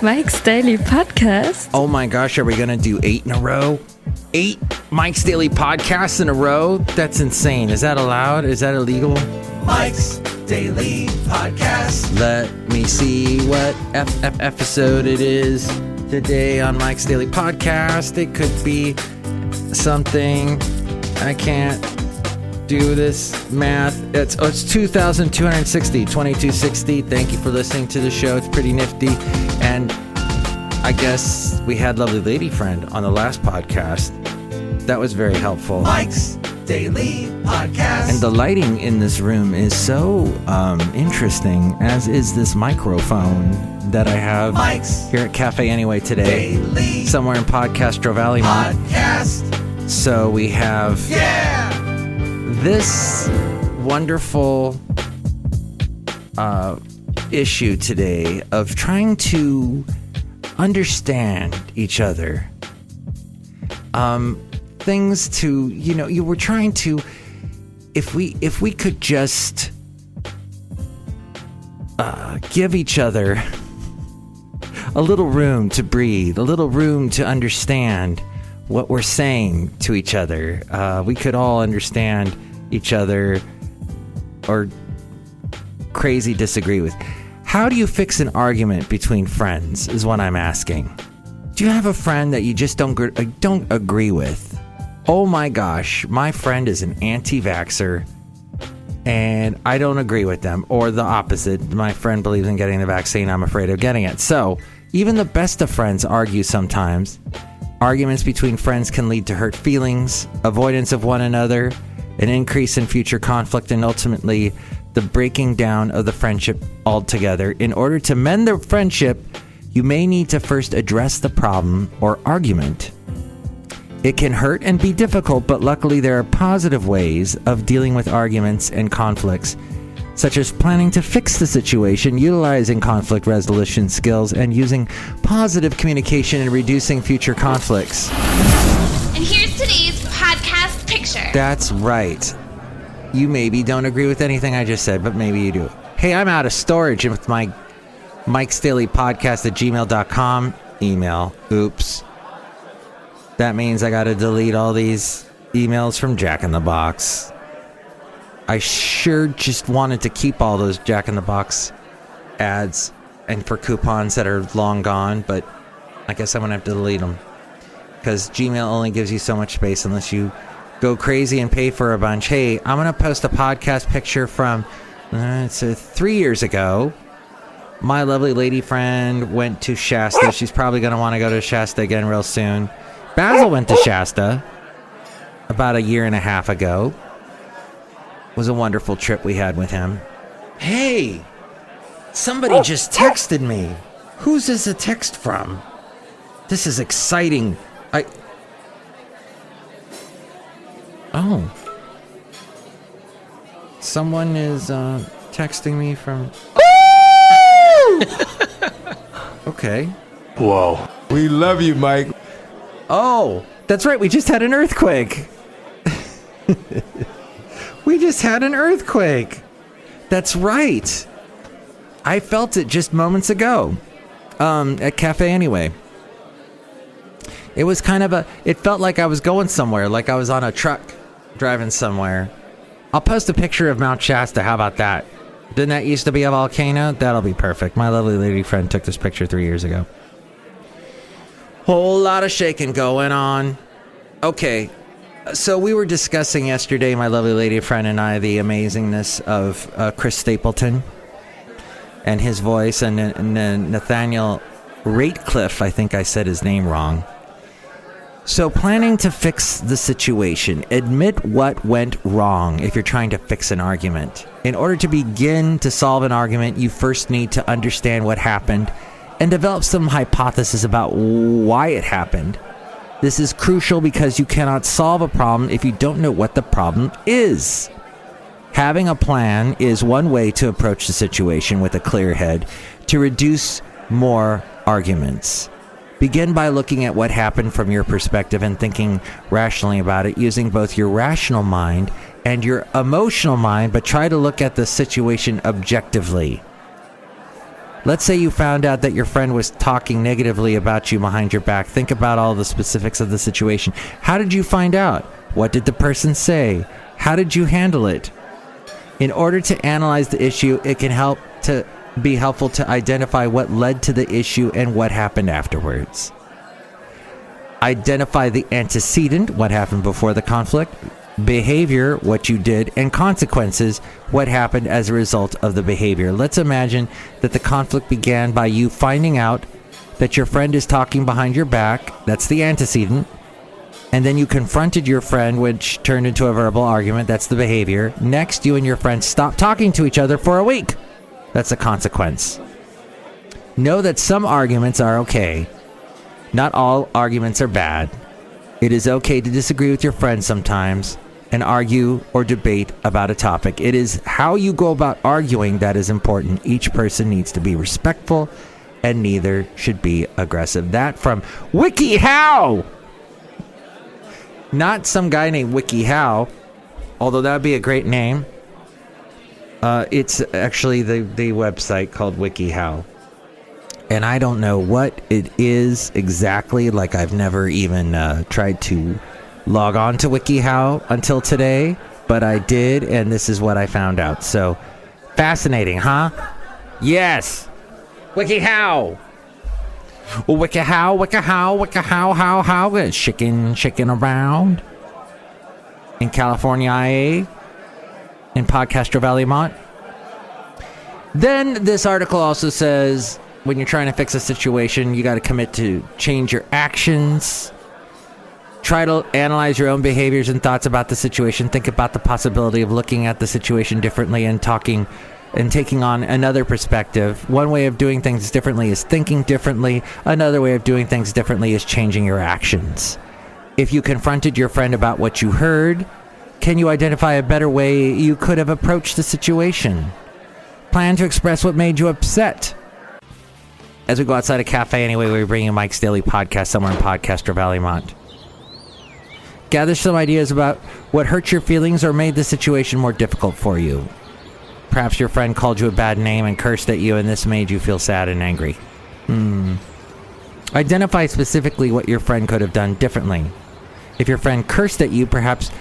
Mike's Daily Podcast. Oh my gosh, are we going to do 8 in a row? 8 Mike's Daily Podcasts in a row? That's insane. Is that allowed? Is that illegal? Mike's Daily Podcast. Let me see what episode it is today on Mike's Daily Podcast. It could be something. I can't do this math. It's 2260. Thank you for listening to the show. It's pretty nifty. And I guess we had lovely lady friend on the last podcast. That was very helpful. Mike's Daily Podcast. And the lighting in this room is so interesting, as is this microphone that I have Mike's here at Cafe Anyway today. Daily Somewhere in Podcastro Valley. Podcast. So we have this wonderful issue today of trying to understand each other. Things to, you were trying to, if we could just give each other a little room to breathe, a little room to understand what we're saying to each other, we could all understand each other or crazy disagree with. How do you fix an argument between friends is what I'm asking. Do you have a friend that you just don't agree with? Oh my gosh, my friend is an anti-vaxxer and I don't agree with them. Or the opposite, my friend believes in getting the vaccine, I'm afraid of getting it. So even the best of friends argue sometimes. Arguments between friends can lead to hurt feelings, avoidance of one another, an increase in future conflict, and ultimately the breaking down of the friendship altogether. In order to mend the friendship, you may need to first address the problem or argument. It can hurt and be difficult, but luckily there are positive ways of dealing with arguments and conflicts, such as planning to fix the situation, utilizing conflict resolution skills, and using positive communication and reducing future conflicts. And here's today's podcast picture. That's right. You maybe don't agree with anything I just said, but maybe you do. Hey, I'm out of storage with my MikesDailyPodcast@gmail.com email. Oops. That means I gotta delete all these emails from Jack in the Box. I sure just wanted to keep all those Jack in the Box ads and for coupons that are long gone, but I guess I'm going to have to delete them. Because Gmail only gives you so much space unless you go crazy and pay for a bunch. Hey, I'm going to post a podcast picture from 3 years ago. My lovely lady friend went to Shasta. She's probably going to want to go to Shasta again real soon. Basil went to Shasta about a year and a half ago. Was a wonderful trip we had with him. Hey, somebody just texted me. Who's this a text from? This is exciting. Someone is texting me from... Okay. Whoa. We love you, Mike. Oh, that's right. We just had an earthquake. We just had an earthquake. That's right. I felt it just moments ago. At Cafe Anyway. It was kind of it felt like I was going somewhere, like I was on a truck driving somewhere. I'll post a picture of Mount Shasta. How about that? Didn't that used to be a volcano? That'll be perfect. My lovely lady friend took this picture 3 years ago. Whole lot of shaking going on. Okay. So we were discussing yesterday, my lovely lady friend and I, the amazingness of Chris Stapleton and his voice, and Nathaniel Ratecliffe, I think I said his name wrong. So planning to fix the situation, admit what went wrong if you're trying to fix an argument. In order to begin to solve an argument, you first need to understand what happened and develop some hypothesis about why it happened. This is crucial because you cannot solve a problem if you don't know what the problem is. Having a plan is one way to approach the situation with a clear head to reduce more arguments. Begin by looking at what happened from your perspective and thinking rationally about it, using both your rational mind and your emotional mind, but try to look at the situation objectively. Let's say you found out that your friend was talking negatively about you behind your back. Think about all the specifics of the situation. How did you find out? What did the person say? How did you handle it? In order to analyze the issue, it can be helpful to identify what led to the issue and what happened afterwards. Identify the antecedent, what happened before the conflict, behavior, what you did, and consequences, what happened as a result of the behavior. Let's imagine that the conflict began by you finding out that your friend is talking behind your back. That's the antecedent. And then you confronted your friend, which turned into a verbal argument. That's the behavior. Next, you and your friend stopped talking to each other for a week. That's a consequence. Know that some arguments are okay. Not all arguments are bad. It is okay to disagree with your friends sometimes and argue or debate about a topic. It is how you go about arguing that is important. Each person needs to be respectful and neither should be aggressive. That from WikiHow! Not some guy named WikiHow, although that would be a great name. It's actually the website called WikiHow. And I don't know what it is exactly. Like, I've never even tried to log on to WikiHow until today, but I did, and this is what I found out. So, fascinating, huh? Yes! WikiHow! WikiHow, how? Chicken around. In California, IA. In Podcastro Valley, Mont. Then, this article also says, when you're trying to fix a situation, you got to commit to change your actions. Try to analyze your own behaviors and thoughts about the situation. Think about the possibility of looking at the situation differently and talking and taking on another perspective. One way of doing things differently is thinking differently. Another way of doing things differently is changing your actions. If you confronted your friend about what you heard, can you identify a better way you could have approached the situation? Plan to express what made you upset. As we go outside a cafe anyway, we're bringing Mike's Daily Podcast somewhere in Podcastro Valley, Mont. Gather some ideas about what hurt your feelings or made the situation more difficult for you. Perhaps your friend called you a bad name and cursed at you, and this made you feel sad and angry. Identify specifically what your friend could have done differently. If your friend cursed at you, perhaps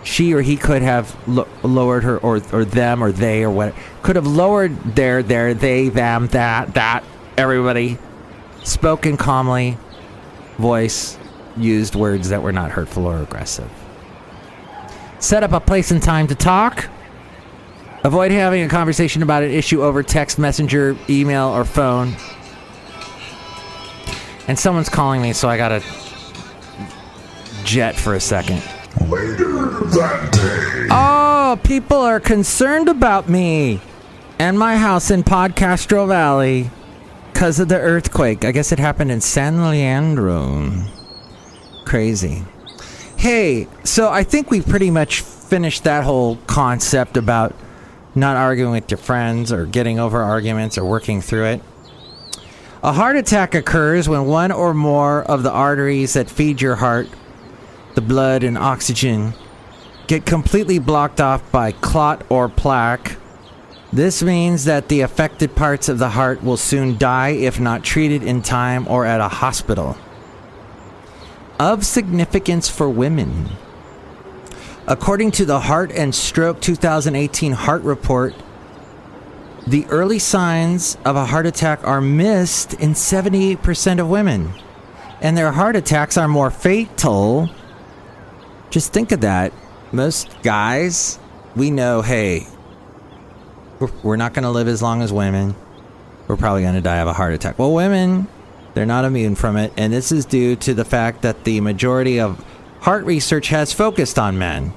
she or he could have lowered her, or them, or they, or what, could have lowered their, they, them, that, everybody, spoken calmly, voice, used words that were not hurtful or aggressive. Set up a place and time to talk. Avoid having a conversation about an issue over text, messenger, email, or phone. And someone's calling me, so I gotta jet for a second. Later that day. Oh, people are concerned about me and my house in Podcastro Valley because of the earthquake. I guess it happened in San Leandro. Crazy. Hey, so I think we pretty much finished that whole concept about not arguing with your friends or getting over arguments or working through it. A heart attack occurs when one or more of the arteries that feed your heart, the blood and oxygen, get completely blocked off by clot or plaque. This means that the affected parts of the heart will soon die if not treated in time or at a hospital. Of significance for women. According to the Heart and Stroke 2018 Heart Report, the early signs of a heart attack are missed in 78% of women, and their heart attacks are more fatal. Just think of that. Most guys, we know, hey, we're not going to live as long as women. We're probably going to die of a heart attack. Well, women, they're not immune from it, and this is due to the fact that the majority of heart research has focused on men.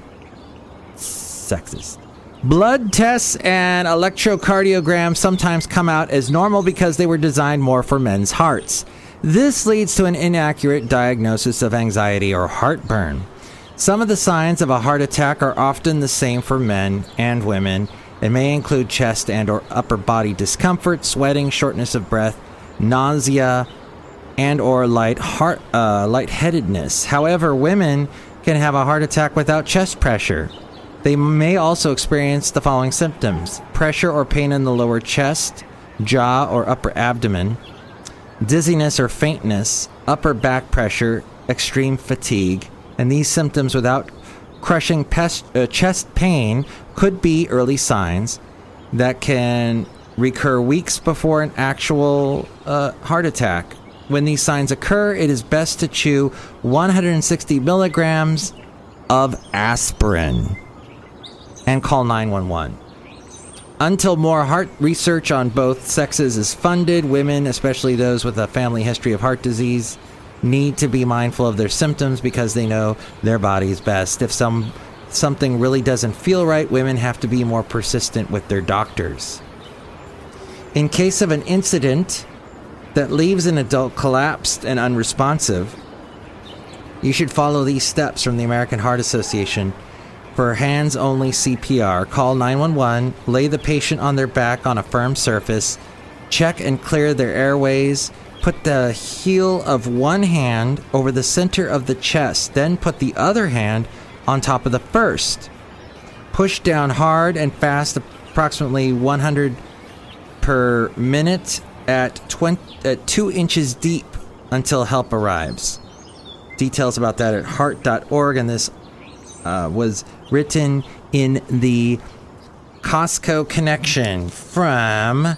Sexist. Blood tests and electrocardiograms sometimes come out as normal because they were designed more for men's hearts. This leads to an inaccurate diagnosis of anxiety or heartburn. Some of the signs of a heart attack are often the same for men and women and may include chest and or upper body discomfort, sweating, shortness of breath, nausea, and or lightheadedness. However, women can have a heart attack without chest pressure. They may also experience the following symptoms: pressure or pain in the lower chest, jaw or upper abdomen, dizziness or faintness, upper back pressure, extreme fatigue, and these symptoms without crushing chest pain could be early signs that can recur weeks before an actual heart attack. When these signs occur, it is best to chew 160 milligrams of aspirin and call 911. Until more heart research on both sexes is funded, women, especially those with a family history of heart disease, need to be mindful of their symptoms because they know their bodies best. If something really doesn't feel right, women have to be more persistent with their doctors. In case of an incident that leaves an adult collapsed and unresponsive, you should follow these steps from the American Heart Association. For hands-only CPR, call 911, lay the patient on their back on a firm surface, check and clear their airways, put the heel of one hand over the center of the chest, then put the other hand on top of the first. Push down hard and fast, approximately 100 per minute at 2 inches deep until help arrives. Details about that at heart.org, and this was written in the Costco Connection from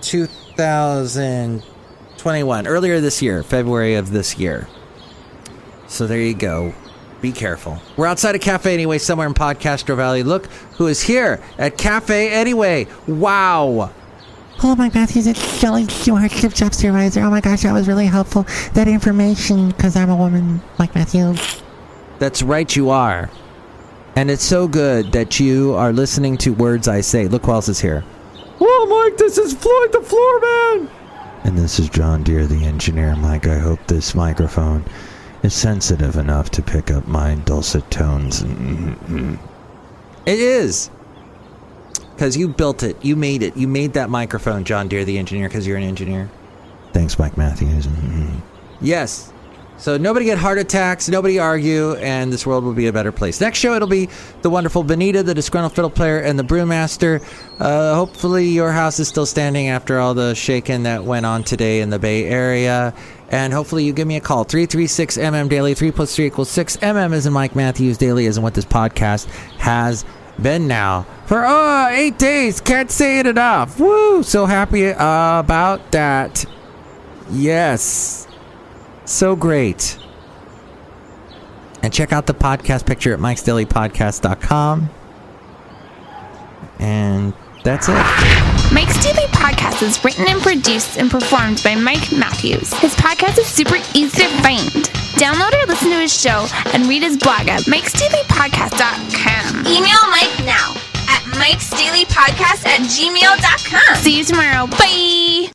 2021, earlier this year, February of this year. So there you go. Be careful. We're outside a cafe anyway, somewhere in Podcastro Valley. Look who is here at Cafe Anyway. Wow. Hello, Mike Matthews. It's Chely Shoehart, Shift Shop Supervisor. Oh my gosh, that was really helpful. That information, because I'm a woman, Mike Matthews. That's right, you are. And it's so good that you are listening to words I say. Look who else is here. Oh, Mike, this is Floyd the Floorman. And this is John Deere, the engineer. Mike, I hope this microphone is sensitive enough to pick up my dulcet tones. It is. Because you built it. You made it. You made that microphone, John Deere, the engineer, because you're an engineer. Thanks, Mike Matthews. Yes. So nobody get heart attacks, nobody argue, and this world will be a better place. Next show, it'll be the wonderful Benita, the Disgruntled Fiddle Player, and the Brewmaster. Hopefully your house is still standing after all the shaking that went on today in the Bay Area. And hopefully you give me a call, 336-MM Daily, 3 plus 3 equals 6. MM is in Mike Matthews, Daily is in what this podcast has been now for 8 days. Can't say it enough. Woo! So happy about that. Yes. So great. And check out the podcast picture at MikesDailyPodcast.com. And that's it. Mike's Daily Podcast is written and produced and performed by Mike Matthews. His podcast is super easy to find. Download or listen to his show and read his blog at MikesDailyPodcast.com. Email Mike now at MikesDailyPodcast@gmail.com. See you tomorrow. Bye!